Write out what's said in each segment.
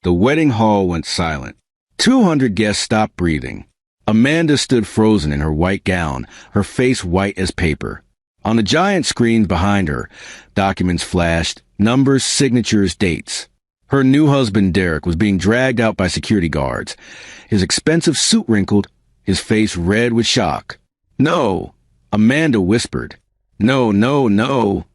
The wedding hall went silent. 200 guests stopped breathing. Amanda stood frozen in her white gown, her face white as paper. On the giant screen behind her, documents flashed, numbers, signatures, dates. Her new husband, Derek, was being dragged out by security guards, his expensive suit wrinkled, his face red with shock. "No," Amanda whispered. "No, no, no."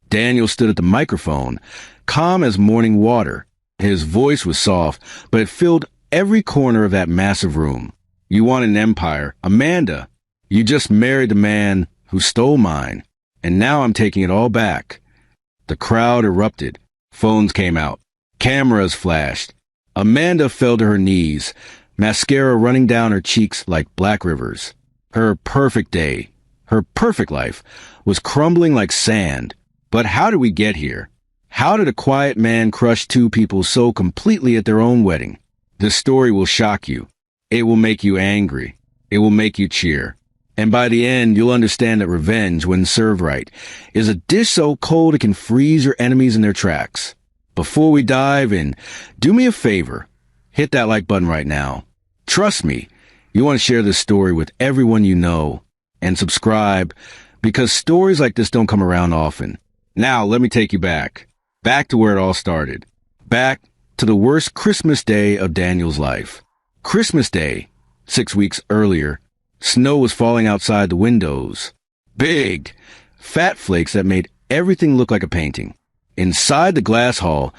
Daniel stood at the microphone, calm as morning water. His voice was soft, but it filled every corner of that massive room. "You want an empire. Amanda, you just married the man who stole mine, and now I'm taking it all back." The crowd erupted. Phones came out. Cameras flashed. Amanda fell to her knees, mascara running down her cheeks like black rivers. Her perfect day, her perfect life, was crumbling like sand. But how did we get here? How did a quiet man crush two people so completely at their own wedding? This story will shock you. It will make you angry. It will make you cheer. And by the end, you'll understand that revenge, when served right, is a dish so cold it can freeze your enemies in their tracks. Before we dive in, do me a favor. Hit that like button right now. Trust me, you want to share this story with everyone you know. And subscribe, because stories like this don't come around often. Now, let me take you back. Back to where it all started. Back to the worst Christmas day of Daniel's life. Christmas Day, 6 weeks earlier, snow was falling outside the windows. Big, fat flakes that made everything look like a painting. Inside the glass hall,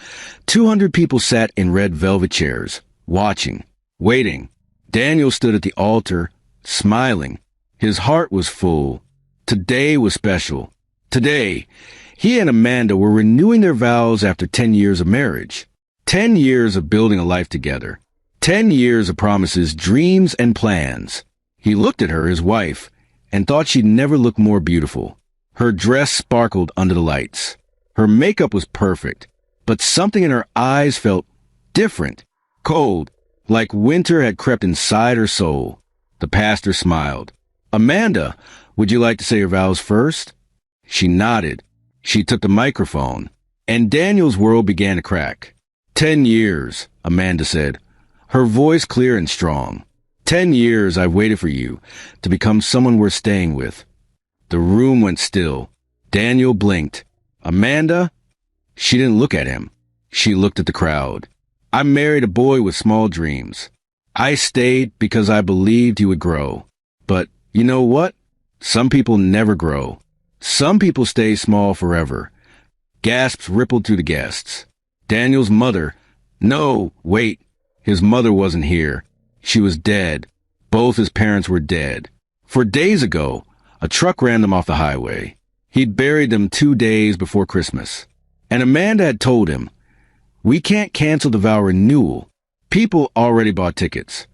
200 people sat in red velvet chairs, watching, waiting. Daniel stood at the altar, smiling. His heart was full. Today was special. Today, he and Amanda were renewing their vows after 10 years of marriage. 10 years of building a life together. 10 years of promises, dreams, and plans. He looked at her, his wife, and thought she'd never looked more beautiful. Her dress sparkled under the lights. Her makeup was perfect, but something in her eyes felt different, cold, like winter had crept inside her soul. The pastor smiled. "Amanda, would you like to say your vows first?" She nodded. She took the microphone, and Daniel's world began to crack. 10 years, Amanda said, her voice clear and strong. 10 years I've waited for you to become someone worth staying with. The room went still. Daniel blinked. Amanda? She didn't look at him. She looked at the crowd. I married a boy with small dreams. I stayed because I believed he would grow. But you know what? Some people never grow. Some people stay small forever. Gasps rippled through the guests. Daniel's mother. No, wait. His mother wasn't here. She was dead. Both his parents were dead. 4 days ago, a truck ran them off the highway. He'd buried them 2 days before Christmas. And Amanda had told him, we can't cancel the vow renewal. People already bought tickets.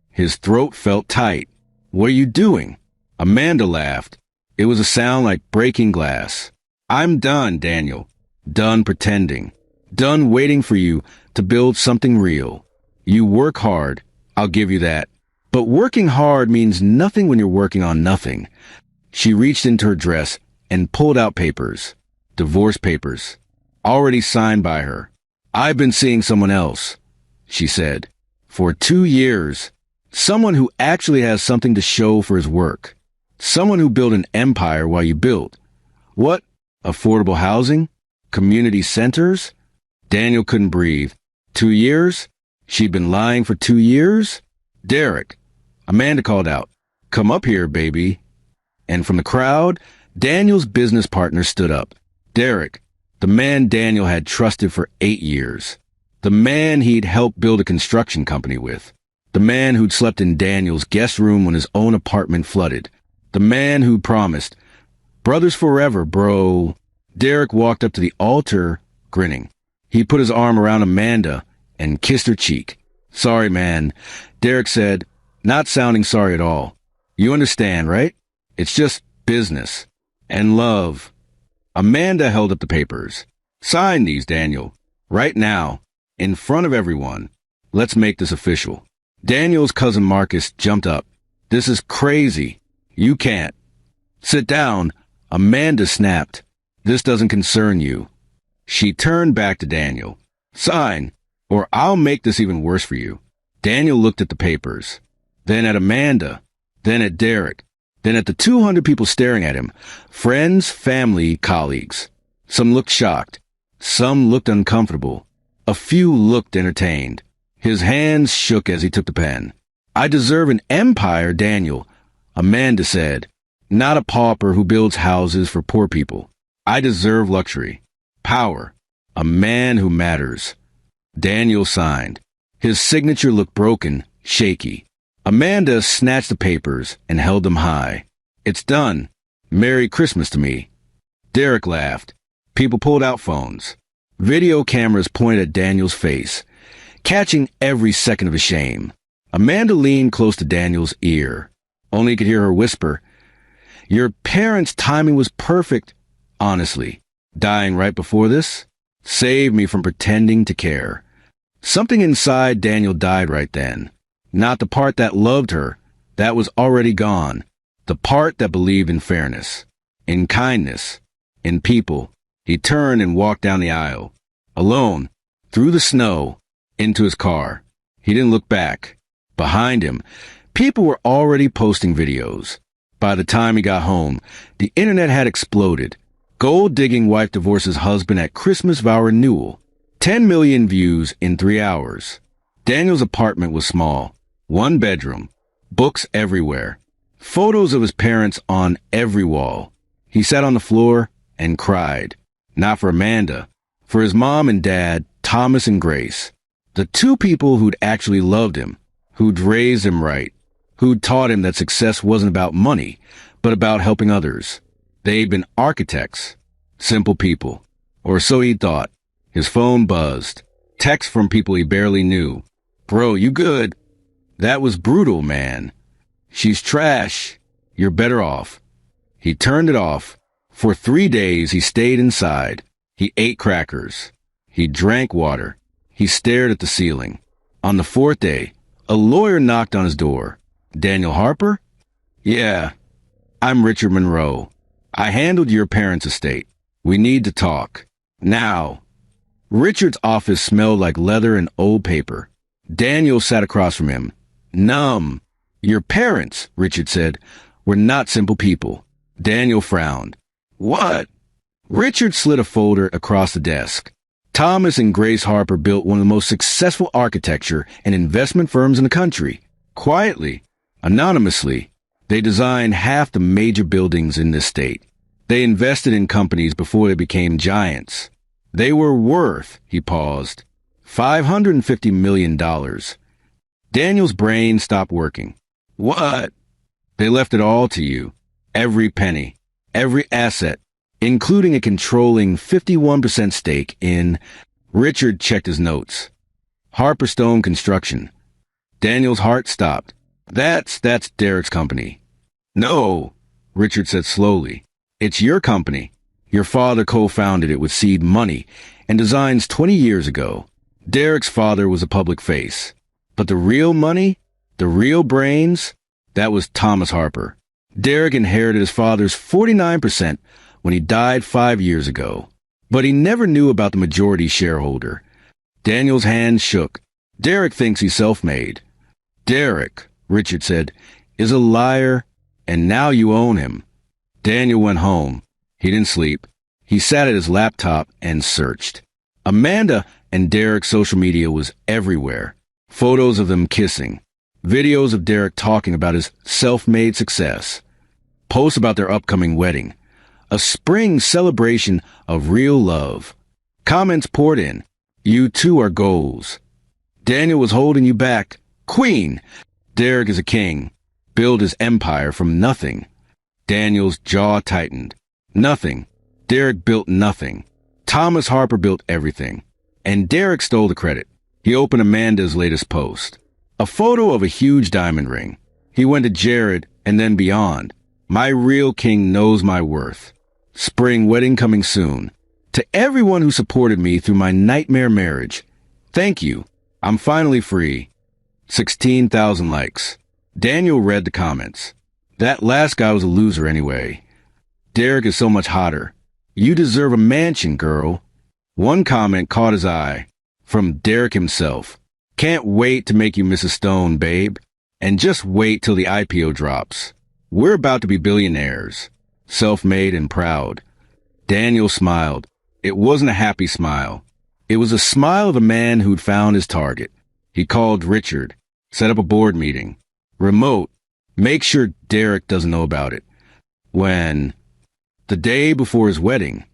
His throat felt tight. What are you doing? Amanda laughed. It was a sound like breaking glass. I'm done, Daniel. Done pretending. Done waiting for you to build something real. You work hard, I'll give you that. But working hard means nothing when you're working on nothing. She reached into her dress and pulled out papers. Divorce papers. Already signed by her. I've been seeing someone else, she said. For 2 years. Someone who actually has something to show for his work. Someone who built an empire while you built. What? Affordable housing? Community centers? Daniel couldn't breathe. 2 years? She'd been lying for 2 years? Derek. Amanda called out, come up here, baby. And from the crowd, Daniel's business partner stood up. Derek, the man Daniel had trusted for 8 years. The man he'd helped build a construction company with. The man who'd slept in Daniel's guest room when his own apartment flooded. The man who'd promised, brothers forever, bro. Derek walked up to the altar, grinning. He put his arm around Amanda and kissed her cheek. Sorry, man, Derek said, not sounding sorry at all. You understand, right? It's just business. And love. Amanda held up the papers. Sign these, Daniel. Right now. In front of everyone. Let's make this official. Daniel's cousin Marcus jumped up. This is crazy. You can't. Sit down. Amanda snapped. This doesn't concern you. She turned back to Daniel. Sign. Or I'll make this even worse for you. Daniel looked at the papers, then at Amanda, then at Derek, then at the 200 people staring at him, friends, family, colleagues. Some looked shocked. Some looked uncomfortable. A few looked entertained. His hands shook as he took the pen. I deserve an empire, Daniel, Amanda said. Not a pauper who builds houses for poor people. I deserve luxury. Power. A man who matters. Daniel signed. His signature looked broken, shaky. Amanda snatched the papers and held them high. It's done. Merry Christmas to me. Derek laughed. People pulled out phones. Video cameras pointed at Daniel's face, catching every second of his shame. Amanda leaned close to Daniel's ear. Only he could hear her whisper, "Your parents' timing was perfect. Honestly, dying right before this saved me from pretending to care." Something inside Daniel died right then. Not the part that loved her. That was already gone. The part that believed in fairness, in kindness, in people. He turned and walked down the aisle, alone, through the snow, into his car. He didn't look back. Behind him, people were already posting videos. By the time he got home, the internet had exploded. Gold-digging wife divorces husband at Christmas vow renewal. 10 million views in 3 hours. Daniel's apartment was small. 1 bedroom. Books everywhere. Photos of his parents on every wall. He sat on the floor and cried. Not for Amanda. For his mom and dad, Thomas and Grace. The 2 people who'd actually loved him. Who'd raised him right. Who'd taught him that success wasn't about money, but about helping others. They'd been architects. Simple people. Or so he thought. His phone buzzed. Texts from people he barely knew. "Bro, you good?" "That was brutal, man." "She's trash. You're better off." He turned it off. For 3 days, he stayed inside. He ate crackers. He drank water. He stared at the ceiling. On the 4th day, a lawyer knocked on his door. "Daniel Harper?" "Yeah. I'm Richard Monroe. I handled your parents' estate. We need to talk. Now." Richard's office smelled like leather and old paper. Daniel sat across from him. Numb. "Your parents," Richard said, "were not simple people." Daniel frowned. "What?" Richard slid a folder across the desk. Thomas and Grace Harper built one of the most successful architecture and investment firms in the country. Quietly, anonymously, they designed half the major buildings in this state. They invested in companies before they became giants. They were worth, he paused, $550 million. Daniel's brain stopped working. "What?" "They left it all to you. Every penny. Every asset. Including a controlling 51% stake in..." Richard checked his notes. "Harper Stone Construction." Daniel's heart stopped. That's Derek's company." "No," Richard said slowly. "It's your company. Your father co-founded it with seed money and designs 20 years ago. Derek's father was a public face. But the real money, the real brains, that was Thomas Harper. Derek inherited his father's 49% when he died 5 years ago. But he never knew about the majority shareholder. Daniel's hand shook. "Derek thinks he's self-made." "Derek," Richard said, "is a liar, and now you own him." Daniel went home. He didn't sleep. He sat at his laptop and searched. Amanda and Derek's social media was everywhere. Photos of them kissing. Videos of Derek talking about his self-made success. Posts about their upcoming wedding. A spring celebration of real love. Comments poured in. "You two are goals." "Daniel was holding you back." "Queen." "Derek is a king. Build his empire from nothing." Daniel's jaw tightened. Nothing. Derek built nothing. Thomas Harper built everything. And Derek stole the credit. He opened Amanda's latest post. A photo of a huge diamond ring. He went to Jared and then beyond. "My real king knows my worth. Spring wedding coming soon. To everyone who supported me through my nightmare marriage. Thank you. I'm finally free." 16,000 likes. Daniel read the comments. "That last guy was a loser anyway. Derek is so much hotter. You deserve a mansion, girl." One comment caught his eye. From Derek himself. Can't wait to make you Mrs. Stone, babe. And just wait till the IPO drops. We're about to be billionaires. Self-made and proud. Daniel smiled. It wasn't a happy smile. It was a smile of a man who'd found his target. He called Richard, set up a board meeting. Remote. Make sure Derek doesn't know about it. When? The day before his wedding.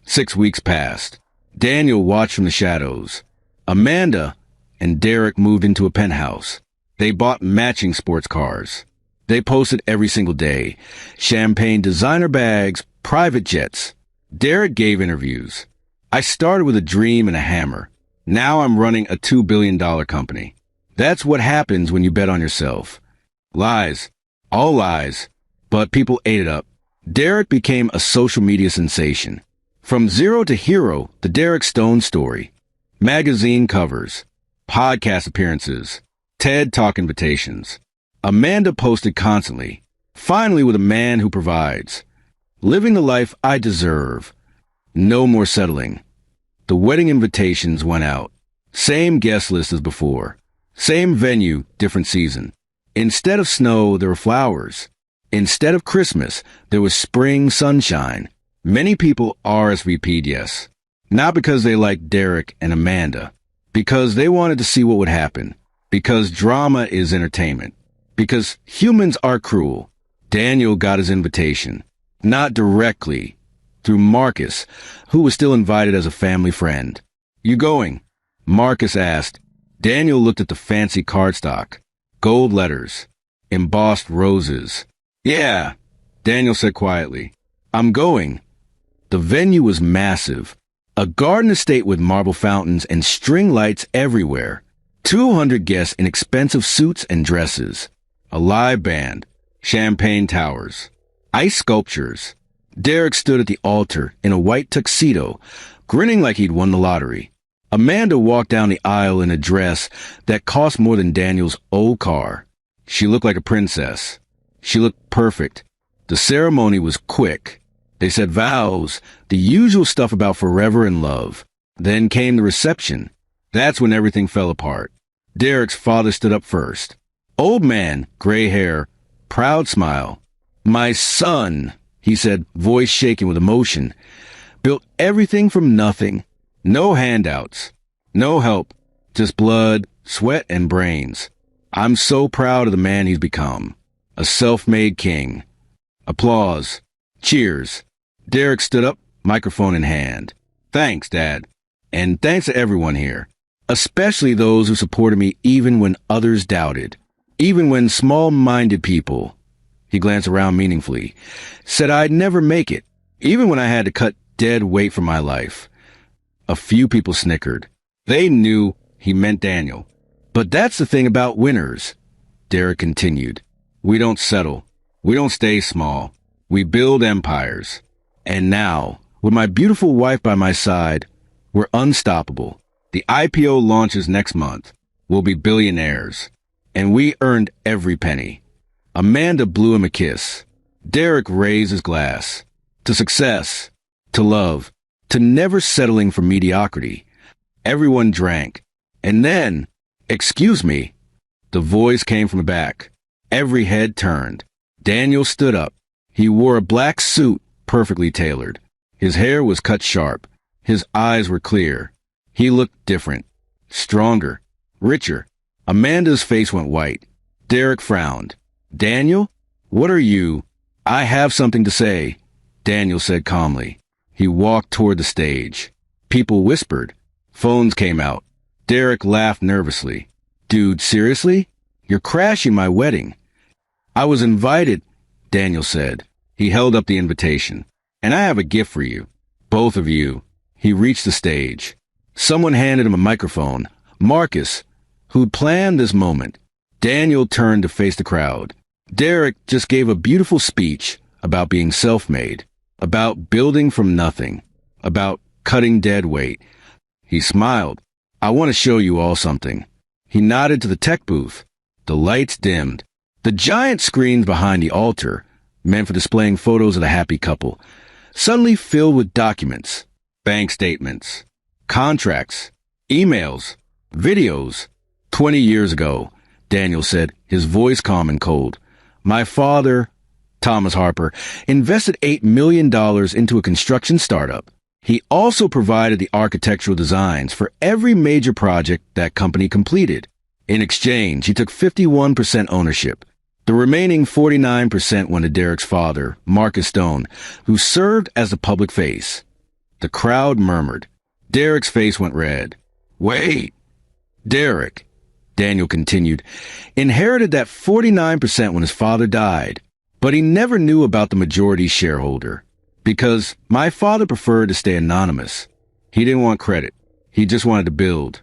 6 weeks passed. Daniel watched from the shadows. Amanda and Derek moved into a penthouse. They bought matching sports cars. They posted every single day. Champagne designer bags, private jets. Derek gave interviews. I started with a dream and a hammer. Now I'm running a $2 billion company. That's what happens when you bet on yourself. Lies. All lies. But people ate it up. Derek became a social media sensation. From zero to hero, the Derek Stone story. Magazine covers. Podcast appearances. TED Talk invitations. Amanda posted constantly. Finally with a man who provides. Living the life I deserve. No more settling. The wedding invitations went out. Same guest list as before. Same venue, different season. Instead of snow, there were flowers. Instead of Christmas, there was spring sunshine. Many people RSVP'd yes. Not because they liked Derek and Amanda. Because they wanted to see what would happen. Because drama is entertainment. Because humans are cruel. Daniel got his invitation. Not directly. Through Marcus, who was still invited as a family friend. You going? Marcus asked. Daniel looked at the fancy cardstock. Gold letters. Embossed roses. Yeah, Daniel said quietly. I'm going. The venue was massive. A garden estate with marble fountains and string lights everywhere. 200 guests in expensive suits and dresses. A live band. Champagne towers. Ice sculptures. Derek stood at the altar in a white tuxedo, grinning like he'd won the lottery. Amanda walked down the aisle in a dress that cost more than Daniel's old car. She looked like a princess. She looked perfect. The ceremony was quick. They said vows, the usual stuff about forever and love. Then came the reception. That's when everything fell apart. Derek's father stood up first. Old man, gray hair, proud smile. My son, he said, voice shaking with emotion, built everything from nothing. No handouts. No help. Just blood, sweat, and brains. I'm so proud of the man he's become. A self-made king. Applause. Cheers. Derek stood up, microphone in hand. Thanks, Dad. And thanks to everyone here. Especially those who supported me even when others doubted. Even when small-minded people, he glanced around meaningfully, said I'd never make it. Even when I had to cut dead weight from my life. A few people snickered. They knew he meant Daniel. But that's the thing about winners, Derek continued. We don't settle. We don't stay small. We build empires. And now, with my beautiful wife by my side, we're unstoppable. The IPO launches next month. We'll be billionaires. And we earned every penny. Amanda blew him a kiss. Derek raised his glass. To success. To love. To never settling for mediocrity. Everyone drank. And then, excuse me, the voice came from the back. Every head turned. Daniel stood up. He wore a black suit, perfectly tailored. His hair was cut sharp. His eyes were clear. He looked different. Stronger. Richer. Amanda's face went white. Derek frowned. Daniel? What are you? I have something to say, Daniel said calmly. He walked toward the stage. People whispered. Phones came out. Derek laughed nervously. Dude, seriously? You're crashing my wedding. I was invited, Daniel said. He held up the invitation. And I have a gift for you. Both of you. He reached the stage. Someone handed him a microphone. Marcus, who'd planned this moment. Daniel turned to face the crowd. Derek just gave a beautiful speech about being self-made, about building from nothing, about cutting dead weight. He smiled. I want to show you all something. He nodded to the tech booth. The lights dimmed. The giant screens behind the altar, meant for displaying photos of the happy couple, suddenly filled with documents, bank statements, contracts, Emails. Videos. 20 years ago, Daniel said, his voice calm and cold. My father, Thomas Harper, invested $8 million into a construction startup. He also provided the architectural designs for every major project that company completed. In exchange, he took 51% ownership. The remaining 49% went to Derek's father, Marcus Stone, who served as the public face. The crowd murmured. Derek's face went red. Wait. Derek, Daniel continued, inherited that 49% when his father died, but he never knew about the majority shareholder. Because my father preferred to stay anonymous. He didn't want credit. He just wanted to build.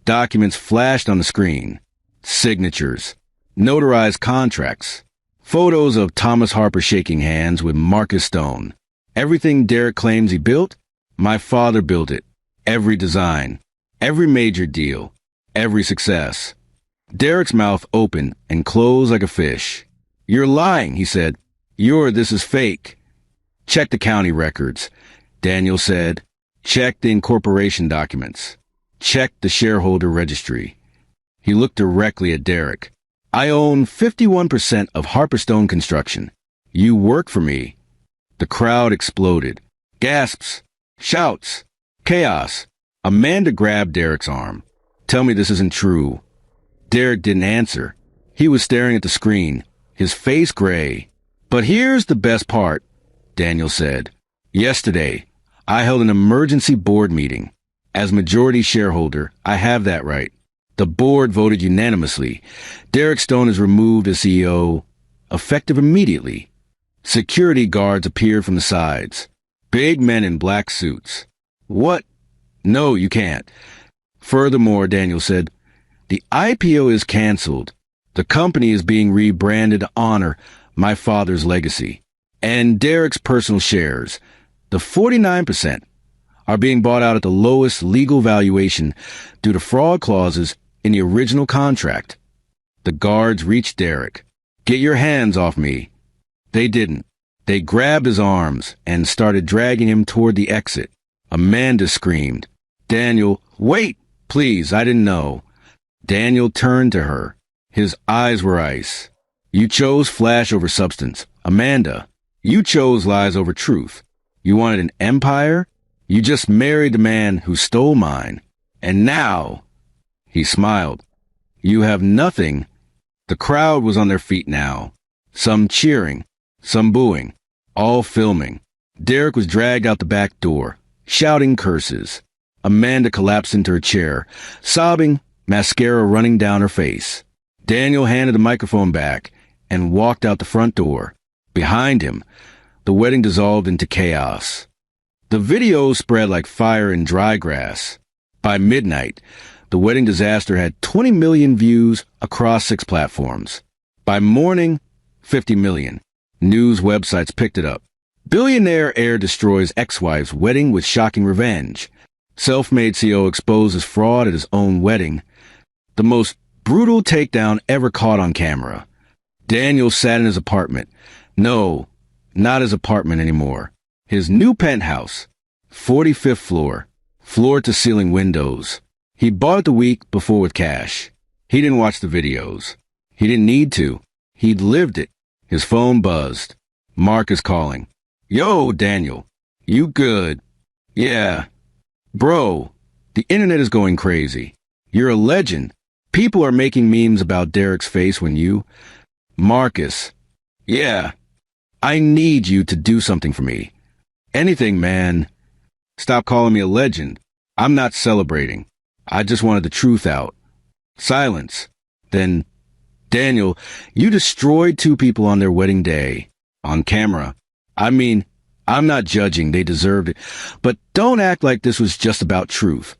Documents flashed on the screen. Signatures. Notarized contracts. Photos of Thomas Harper shaking hands with Marcus Stone. Everything Derek claims he built, my father built it. Every design. Every major deal. Every success. Derek's mouth opened and closed like a fish. You're lying, he said. This is fake. Check the county records, Daniel said. Check the incorporation documents. Check the shareholder registry. He looked directly at Derek. I own 51% of Harperstone Construction. You work for me. The crowd exploded. Gasps. Shouts. Chaos. Amanda grabbed Derek's arm. Tell me this isn't true. Derek didn't answer. He was staring at the screen, his face gray. But here's the best part, Daniel said. Yesterday, I held an emergency board meeting. As majority shareholder, I have that right. The board voted unanimously. Derek Stone is removed as CEO, effective immediately. Security guards appeared from the sides. Big men in black suits. What? No, you can't. Furthermore, Daniel said, the IPO is canceled. The company is being rebranded to honor my father's legacy. And Derek's personal shares, the 49%, are being bought out at the lowest legal valuation due to fraud clauses in the original contract. The guards reached Derek. Get your hands off me. They didn't. They grabbed his arms and started dragging him toward the exit. Amanda screamed. Daniel, wait, please, I didn't know. Daniel turned to her. His eyes were ice. You chose flash over substance. Amanda, you chose lies over truth. You wanted an empire? You just married the man who stole mine. And now, he smiled, you have nothing. The crowd was on their feet now. Some cheering, some booing, all filming. Derek was dragged out the back door, shouting curses. Amanda collapsed into her chair, sobbing, mascara running down her face. Daniel handed the microphone back and walked out the front door. Behind him, the wedding dissolved into chaos. The video spread like fire in dry grass. By midnight, the wedding disaster had 20 million views across 6 platforms. By morning, 50 million. News websites picked it up. Billionaire heir destroys ex-wife's wedding with shocking revenge. Self-made CEO exposes fraud at his own wedding. The most brutal takedown ever caught on camera. Daniel sat in his apartment. No, not his apartment anymore. His new penthouse, 45th floor, floor-to-ceiling windows. He bought it the week before with cash. He didn't watch the videos. He didn't need to. He'd lived it. His phone buzzed. Mark is calling. Yo, Daniel. You good? Yeah. Bro, the internet is going crazy. You're a legend. People are making memes about Derek's face when you... Marcus. Yeah. I need you to do something for me. Anything, man. Stop calling me a legend. I'm not celebrating. I just wanted the truth out. Silence. Then, Daniel, you destroyed 2 people on their wedding day. On camera. I mean, I'm not judging, they deserved it. But don't act like this was just about truth.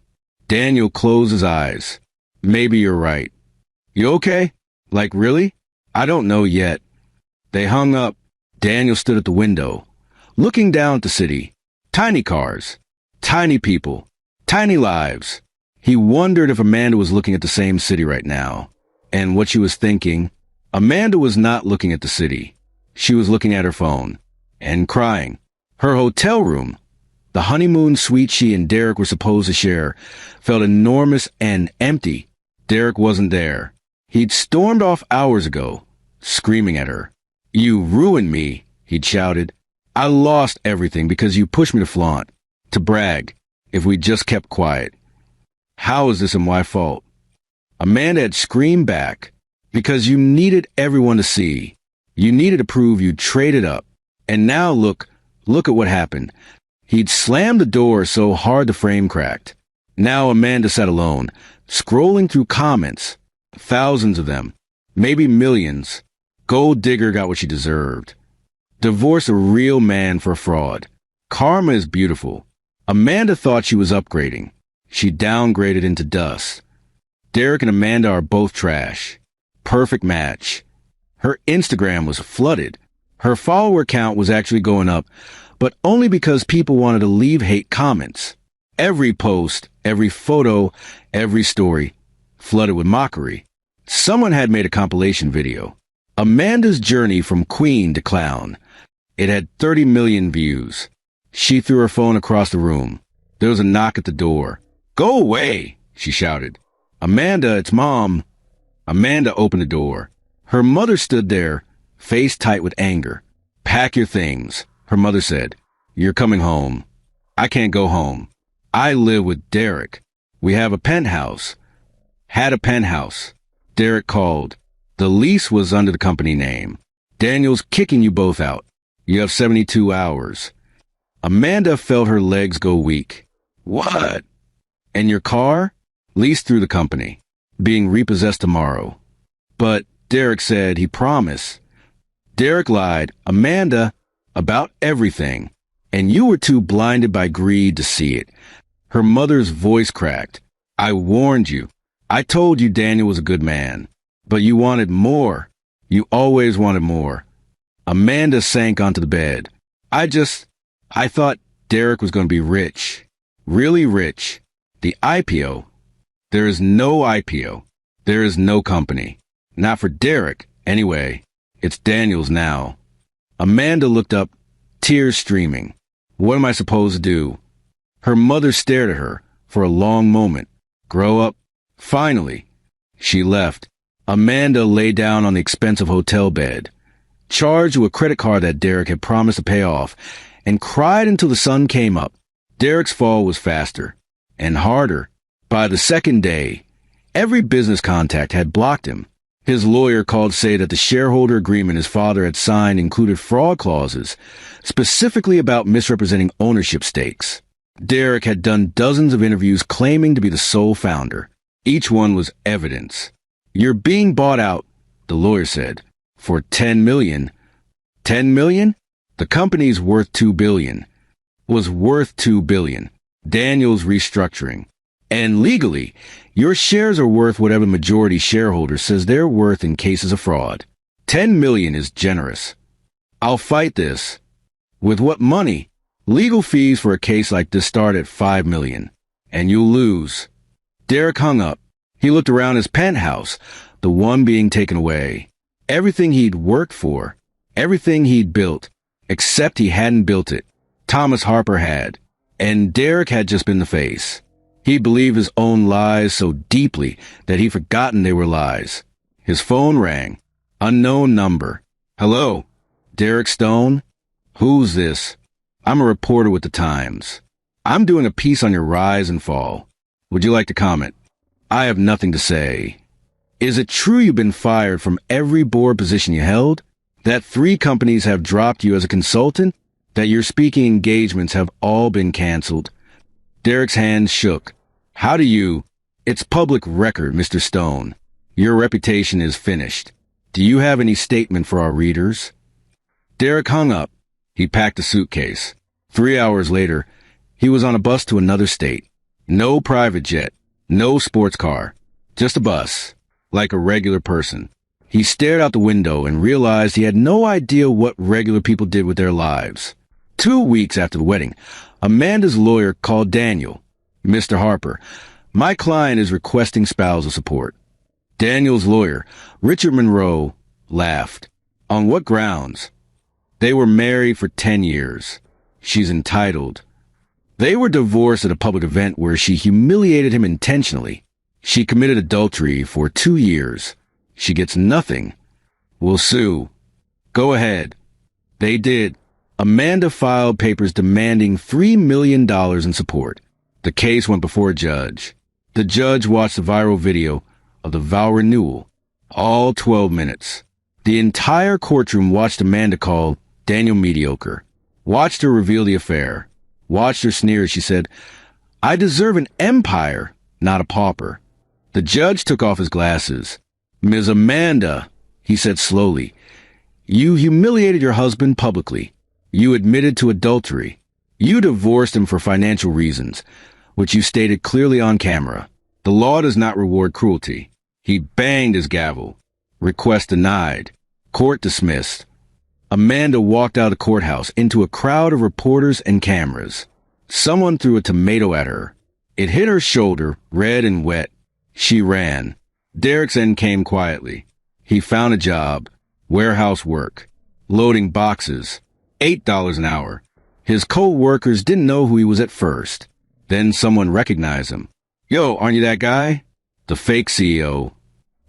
Daniel closed his eyes. Maybe you're right. You okay? Like, really? I don't know yet. They hung up. Daniel stood at the window, looking down at the city. Tiny cars. Tiny people. Tiny lives. He wondered if Amanda was looking at the same city right now. And what she was thinking. Amanda was not looking at the city. She was looking at her phone. And crying. Her hotel room The honeymoon suite she and Derek were supposed to share felt enormous and empty. Derek wasn't there. He'd stormed off hours ago, screaming at her. "You ruined me," he'd shouted. "I lost everything because you pushed me to flaunt, to brag, if we just kept quiet. How is this my fault?" Amanda had screamed back, "Because you needed everyone to see. You needed to prove you traded up. And now look at what happened." He'd slammed the door so hard the frame cracked. Now Amanda sat alone, scrolling through comments. Thousands of them. Maybe millions. Gold digger got what she deserved. Divorce a real man for a fraud. Karma is beautiful. Amanda thought she was upgrading. She downgraded into dust. Derek and Amanda are both trash. Perfect match. Her Instagram was flooded. Her follower count was actually going up, but only because people wanted to leave hate comments. Every post, every photo, every story, flooded with mockery. Someone had made a compilation video. Amanda's journey from queen to clown. It had 30 million views. She threw her phone across the room. There was a knock at the door. "Go away," she shouted. "Amanda, it's Mom." Amanda opened the door. Her mother stood there, face tight with anger. "Pack your things," her mother said. "You're coming home." "I can't go home. I live with Derek. We have a penthouse." Had a penthouse. Derek called. The lease was under the company name. "Daniel's kicking you both out. You have 72 hours. Amanda felt her legs go weak. "What?" "And your car? Leased through the company. Being repossessed tomorrow." "But," Derek said, "he promised." Derek lied. "Amanda, about everything. And you were too blinded by greed to see it." Her mother's voice cracked. "I warned you. I told you Daniel was a good man. But you wanted more. You always wanted more." Amanda sank onto the bed. I thought Derek was going to be rich. Really rich. The IPO. There is no IPO. There is no company. Not for Derek, anyway. It's Daniel's now. Amanda looked up, tears streaming. What am I supposed to do? Her mother stared at her for a long moment. Grow up? Finally. She left. Amanda lay down on the expensive hotel bed, charged with a credit card that Derek had promised to pay off, and cried until the sun came up. Derek's fall was faster and harder. By the second day, every business contact had blocked him. His lawyer called to say that the shareholder agreement his father had signed included fraud clauses, specifically about misrepresenting ownership stakes. Derek had done dozens of interviews claiming to be the sole founder. Each one was evidence. "You're being bought out," the lawyer said, "for 10 million. 10 million? The company's worth 2 billion. Was worth 2 billion. Daniel's restructuring. And legally, your shares are worth whatever the majority shareholder says they're worth in cases of fraud. 10 million is generous. I'll fight this." "With what money?" "Legal fees for a case like this start at 5 million. And you'll lose." Derek hung up. He looked around his penthouse, the one being taken away. Everything he'd worked for, everything he'd built, except he hadn't built it. Thomas Harper had. And Derek had just been the face. He believed his own lies so deeply that he'd forgotten they were lies. His phone rang. Unknown number. "Hello? Derek Stone? Who's this?" "I'm a reporter with the Times. I'm doing a piece on your rise and fall. Would you like to comment?" "I have nothing to say." "Is it true you've been fired from every board position you held? That 3 companies have dropped you as a consultant? That your speaking engagements have all been canceled?" Derek's hands shook. "How do you—" "It's public record, Mr. Stone. Your reputation is finished. Do you have any statement for our readers?" Derek hung up. He packed a suitcase. 3 hours later, he was on a bus to another state. No private jet. No sports car. Just a bus. Like a regular person. He stared out the window and realized he had no idea what regular people did with their lives. 2 weeks after the wedding, Amanda's lawyer called Daniel. "Mr. Harper, my client is requesting spousal support." Daniel's lawyer, Richard Monroe, laughed. "On what grounds?" "They were married for 10 years. She's entitled." They were divorced at a public event where she humiliated him intentionally. She committed adultery for 2 years. She gets nothing. We'll sue. Go ahead. They did. Amanda filed papers demanding $3 million in support. The case went before a judge. The judge watched the viral video of the vow renewal, all 12 minutes. The entire courtroom watched Amanda call Daniel mediocre, watched her reveal the affair, watched her sneer as she said, "I deserve an empire, not a pauper." The judge took off his glasses. "Ms. Amanda," he said slowly, "you humiliated your husband publicly. You admitted to adultery. You divorced him for financial reasons, which you stated clearly on camera. The law does not reward cruelty." He banged his gavel. Request denied. Court dismissed. Amanda walked out of the courthouse into a crowd of reporters and cameras. Someone threw a tomato at her. It hit her shoulder, red and wet. She ran. Derek's end came quietly. He found a job, warehouse work, loading boxes, $8 an hour. His co-workers didn't know who he was at first. Then someone recognized him. "Yo, aren't you that guy?" The fake CEO.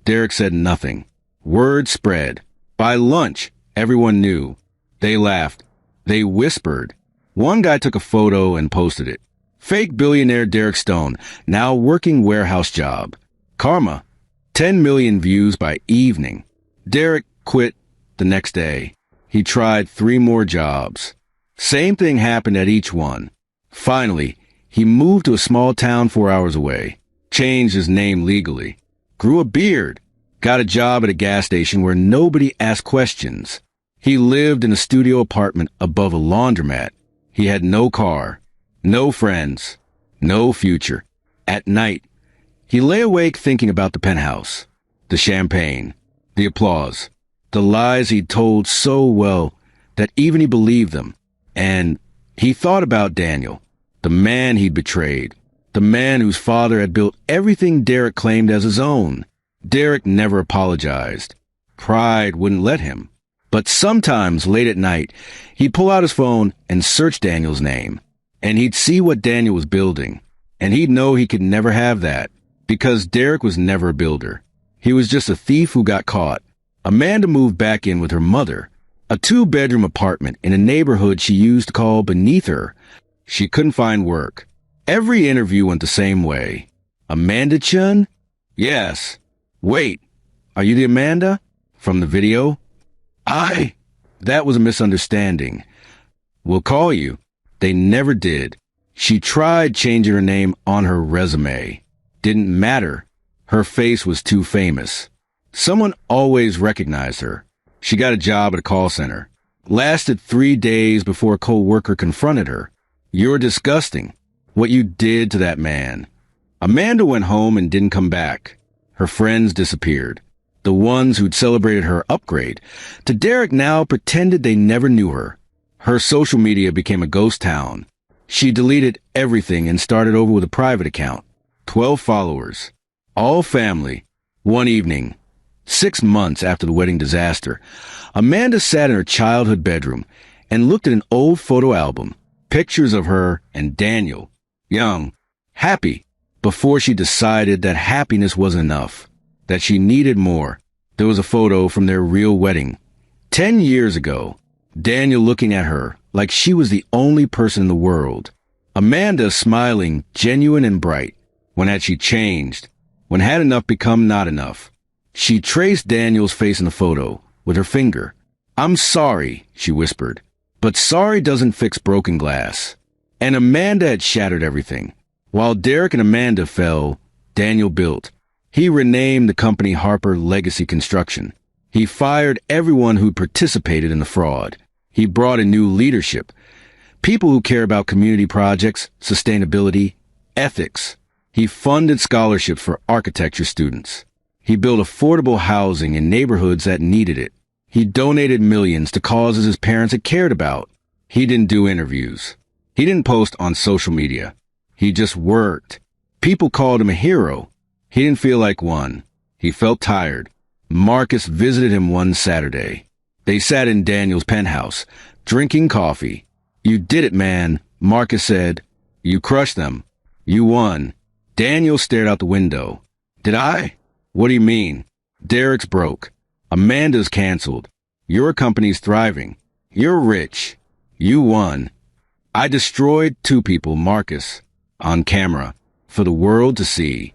Derek said nothing. Word spread. By lunch, everyone knew. They laughed. They whispered. One guy took a photo and posted it. Fake billionaire Derek Stone, now working warehouse job. Karma. 10 million views by evening. Derek quit the next day. He tried 3 more jobs. Same thing happened at each one. Finally, he moved to a small town 4 hours away. Changed his name legally. Grew a beard. Got a job at a gas station where nobody asked questions. He lived in a studio apartment above a laundromat. He had no car, no friends, no future. At night, he lay awake thinking about the penthouse, the champagne, the applause, the lies he'd told so well that even he believed them. And he thought about Daniel, the man he'd betrayed, the man whose father had built everything Derek claimed as his own. Derek never apologized. Pride wouldn't let him. But sometimes late at night, he'd pull out his phone and search Daniel's name. And he'd see what Daniel was building. And he'd know he could never have that, because Derek was never a builder. He was just a thief who got caught. Amanda moved back in with her mother, a 2-bedroom apartment in a neighborhood she used to call beneath her. She couldn't find work. Every interview went the same way. "Amanda Chun?" "Yes." "Wait, are you the Amanda from the video?" That was a misunderstanding. "We'll call you." They never did. She tried changing her name on her resume. Didn't matter. Her face was too famous. Someone always recognized her. She got a job at a call center. Lasted 3 days before a co-worker confronted her. "You're disgusting. What you did to that man." Amanda went home and didn't come back. Her friends disappeared. The ones who'd celebrated her upgrade. To Derek now pretended they never knew her. Her social media became a ghost town. She deleted everything and started over with a private account. 12 followers. All family. One evening, 6 months after the wedding disaster, Amanda sat in her childhood bedroom and looked at an old photo album. Pictures of her and Daniel. Young. Happy. Before she decided that happiness wasn't enough. That she needed more. There was a photo from their real wedding. 10 years ago. Daniel looking at her like she was the only person in the world. Amanda smiling, genuine and bright. When had she changed? When had enough become not enough? She traced Daniel's face in the photo with her finger. "I'm sorry," she whispered. But sorry doesn't fix broken glass. And Amanda had shattered everything. While Derek and Amanda fell, Daniel built. He renamed the company Harper Legacy Construction. He fired everyone who participated in the fraud. He brought in new leadership. People who care about community projects, sustainability, ethics. He funded scholarships for architecture students. He built affordable housing in neighborhoods that needed it. He donated millions to causes his parents had cared about. He didn't do interviews. He didn't post on social media. He just worked. People called him a hero. He didn't feel like one. He felt tired. Marcus visited him one Saturday. They sat in Daniel's penthouse, drinking coffee. "You did it, man," Marcus said. You crushed them. You won. Daniel stared out the window. Did I? What do you mean? Derek's broke. Amanda's canceled. Your company's thriving. You're rich. You won. I destroyed two people, Marcus, on camera, for the world to see.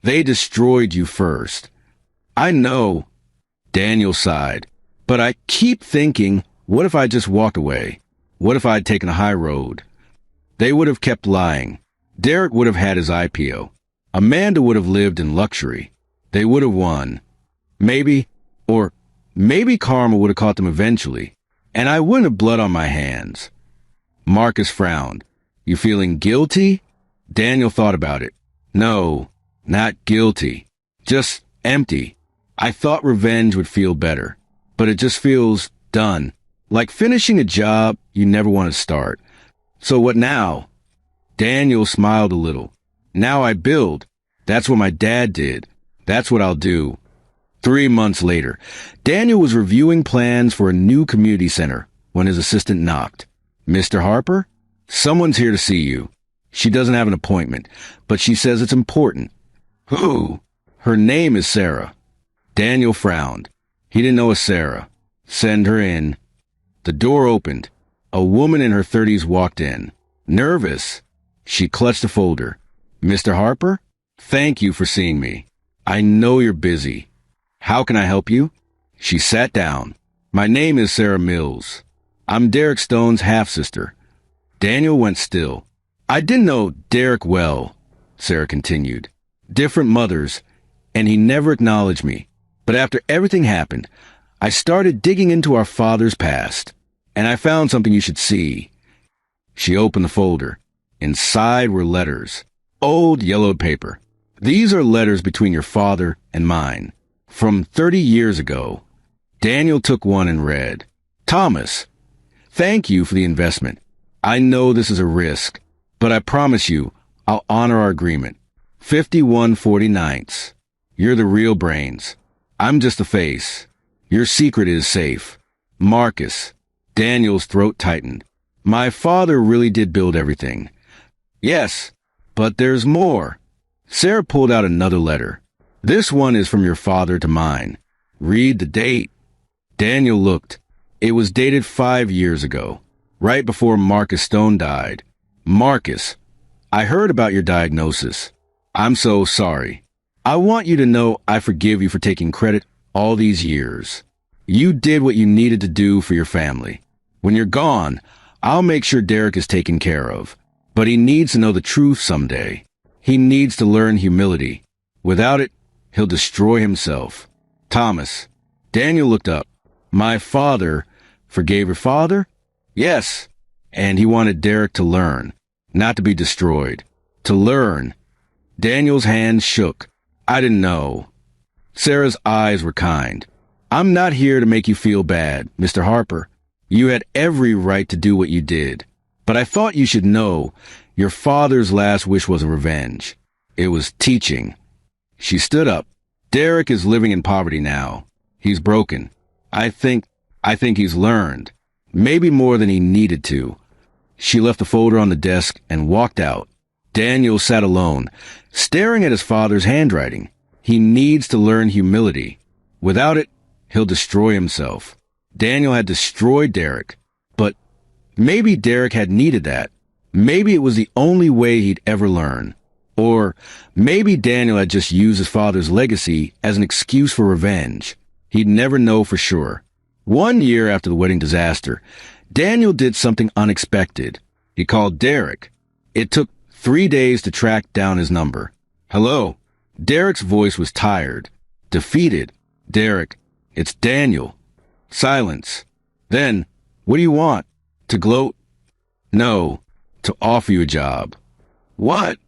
They destroyed you first. I know. Daniel sighed. But I keep thinking, what if I just walked away? What if I'd taken a high road? They would have kept lying. Derek would have had his IPO. Amanda would have lived in luxury. They would have won. Maybe karma would have caught them eventually, and I wouldn't have blood on my hands. Marcus frowned. You feeling guilty? Daniel thought about it. No, not guilty. Just empty. I thought revenge would feel better, but it just feels done. Like finishing a job you never want to start. So what now? Daniel smiled a little. Now I build. That's what my dad did. That's what I'll do. 3 months later, Daniel was reviewing plans for a new community center when his assistant knocked. Mr. Harper? Someone's here to see you. She doesn't have an appointment, but she says it's important. Who? Her name is Sarah. Daniel frowned. He didn't know a Sarah. Send her in. The door opened. A woman in her 30s walked in. Nervous. She clutched a folder. Mr. Harper? Thank you for seeing me. I know you're busy. How can I help you? She sat down. My name is Sarah Mills. I'm Derek Stone's half-sister. Daniel went still. I didn't know Derek well, Sarah continued. Different mothers, and he never acknowledged me. But after everything happened, I started digging into our father's past, and I found something you should see. She opened the folder. Inside were letters. Old yellowed paper. These are letters between your father and mine. From 30 years ago. Daniel took one and read, Thomas, thank you for the investment. I know this is a risk, but I promise you I'll honor our agreement. 51/49. You're the real brains. I'm just the face. Your secret is safe. Marcus. Daniel's throat tightened. My father really did build everything. Yes, but there's more. Sarah pulled out another letter. This one is from your father to mine. Read the date. Daniel looked. It was dated 5 years ago, right before Marcus Stone died. Marcus, I heard about your diagnosis. I'm so sorry. I want you to know I forgive you for taking credit all these years. You did what you needed to do for your family. When you're gone, I'll make sure Derek is taken care of. But he needs to know the truth someday. He needs to learn humility. Without it, he'll destroy himself. Thomas. Daniel looked up. My father forgave your father? Yes. And he wanted Derek to learn, not to be destroyed. To learn. Daniel's hands shook. I didn't know. Sarah's eyes were kind. I'm not here to make you feel bad, Mr. Harper. You had every right to do what you did. But I thought you should know your father's last wish was revenge. It was teaching. She stood up. Derek is living in poverty now. He's broken. I think he's learned. Maybe more than he needed to. She left the folder on the desk and walked out. Daniel sat alone, staring at his father's handwriting. He needs to learn humility. Without it, he'll destroy himself. Daniel had destroyed Derek, but maybe Derek had needed that. Maybe it was the only way he'd ever learn. Or maybe Daniel had just used his father's legacy as an excuse for revenge. He'd never know for sure. 1 year after the wedding disaster, Daniel did something unexpected. He called Derek. It took 3 days to track down his number. Hello. Derek's voice was tired, defeated. Derek, it's Daniel. Silence. Then, what do you want? To gloat? No, to offer you a job. What?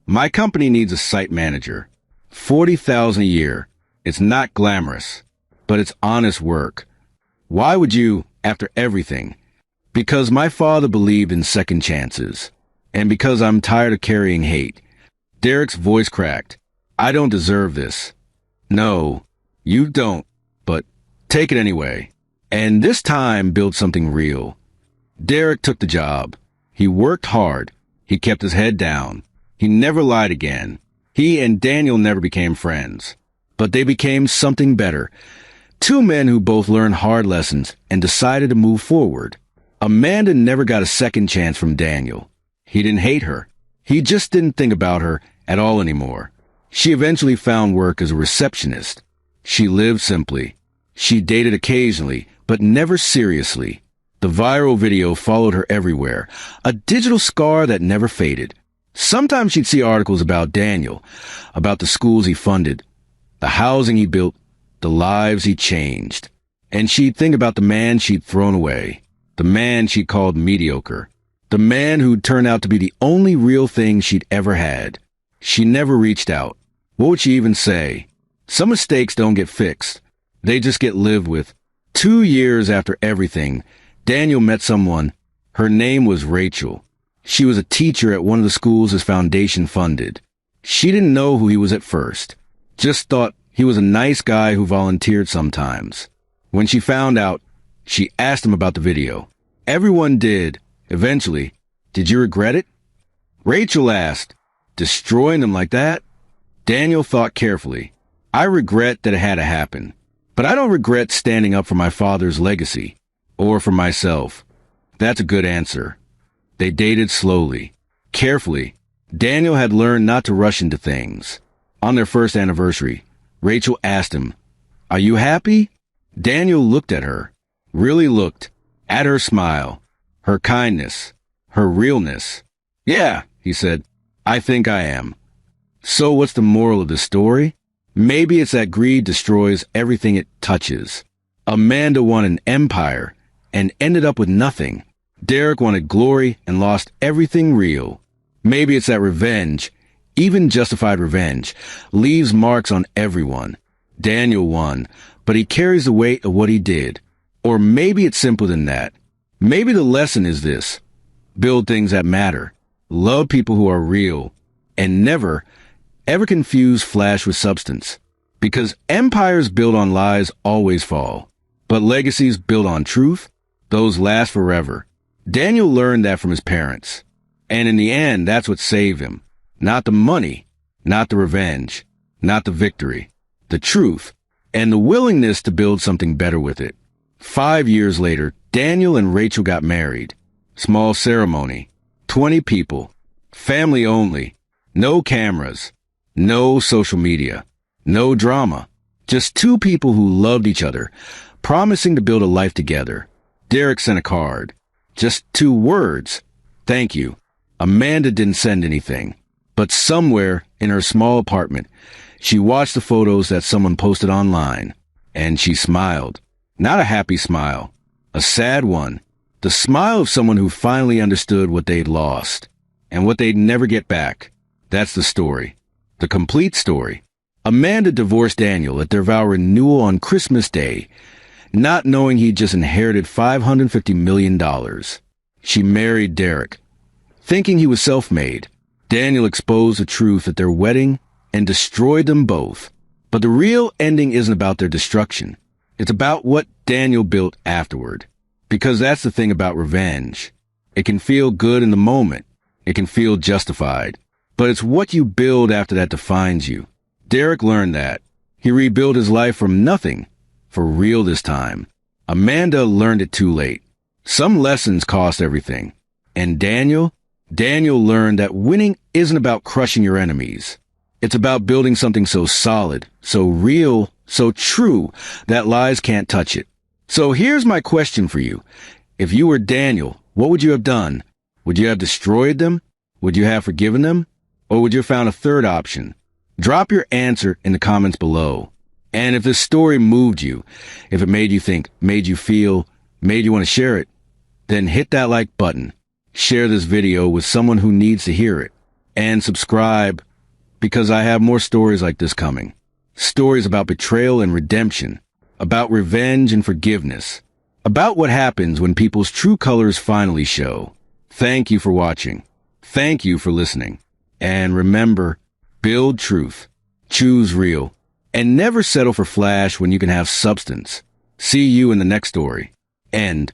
My company needs a site manager. $40,000 a year. It's not glamorous, but it's honest work. Why would you, after everything? Because my father believed in second chances. And because I'm tired of carrying hate. Derek's voice cracked. I don't deserve this. No, you don't, but take it anyway. And this time build something real. Derek took the job. He worked hard. He kept his head down. He never lied again. He and Daniel never became friends. But they became something better. Two men who both learned hard lessons and decided to move forward. Amanda never got a second chance from Daniel. He didn't hate her. He just didn't think about her at all anymore. She eventually found work as a receptionist. She lived simply. She dated occasionally, but never seriously. The viral video followed her everywhere, a digital scar that never faded. Sometimes she'd see articles about Daniel, about the schools he funded, the housing he built, the lives he changed. And she'd think about the man she'd thrown away, the man she'd called mediocre, the man who'd turned out to be the only real thing she'd ever had. She never reached out. What would she even say? Some mistakes don't get fixed. They just get lived with. 2 years after everything, Daniel met someone. Her name was Rachel. She was a teacher at one of the schools his foundation funded. She didn't know who he was at first, just thought he was a nice guy who volunteered sometimes. When she found out, she asked him about the video. Everyone did. Eventually, did you regret it? Rachel asked, destroying them like that? Daniel thought carefully. I regret that it had to happen, but I don't regret standing up for my father's legacy, or for myself. That's a good answer. They dated slowly, carefully. Daniel had learned not to rush into things. On their first anniversary, Rachel asked him, "Are you happy?" Daniel looked at her, really looked, at her smile, her kindness, her realness. "Yeah," he said, "I think I am." So what's the moral of this story? Maybe it's that greed destroys everything it touches. Amanda won an empire and ended up with nothing. Derek wanted glory and lost everything real. Maybe it's that revenge, even justified revenge, leaves marks on everyone. Daniel won, but he carries the weight of what he did. Or maybe it's simpler than that. Maybe the lesson is this: build things that matter, love people who are real, and never, ever confuse flash with substance. Because empires built on lies always fall, but legacies built on truth, those last forever. Daniel learned that from his parents. And in the end, that's what saved him. Not the money, not the revenge, not the victory, the truth, and the willingness to build something better with it. 5 years later, Daniel and Rachel got married. Small ceremony, 20 people, family only, no cameras, no social media, no drama, just two people who loved each other, promising to build a life together. Derek sent a card. Just 2 words. Thank you. Amanda didn't send anything. But somewhere in her small apartment, she watched the photos that someone posted online, and she smiled. Not a happy smile, a sad one. The smile of someone who finally understood what they'd lost, and what they'd never get back. That's the story. The complete story. Amanda divorced Daniel at their vow renewal on Christmas Day, not knowing he'd just inherited $550 million. She married Derek, thinking he was self-made. Daniel exposed the truth at their wedding and destroyed them both. But the real ending isn't about their destruction. It's about what Daniel built afterward. Because that's the thing about revenge. It can feel good in the moment. It can feel justified. But it's what you build after that defines you. Derek learned that. He rebuilt his life from nothing, for real this time. Amanda learned it too late. Some lessons cost everything. And Daniel learned that winning isn't about crushing your enemies. It's about building something so solid, so real, so true that lies can't touch it. So here's my question for you. If you were Daniel, what would you have done? Would you have destroyed them? Would you have forgiven them? Or would you have found a third option? Drop your answer in the comments below. And if this story moved you, if it made you think, made you feel, made you want to share it, then hit that like button. Share this video with someone who needs to hear it. And subscribe, because I have more stories like this coming. Stories about betrayal and redemption, about revenge and forgiveness, about what happens when people's true colors finally show. Thank you for watching. Thank you for listening. And remember, build truth, choose real, and never settle for flash when you can have substance. See you in the next story. End.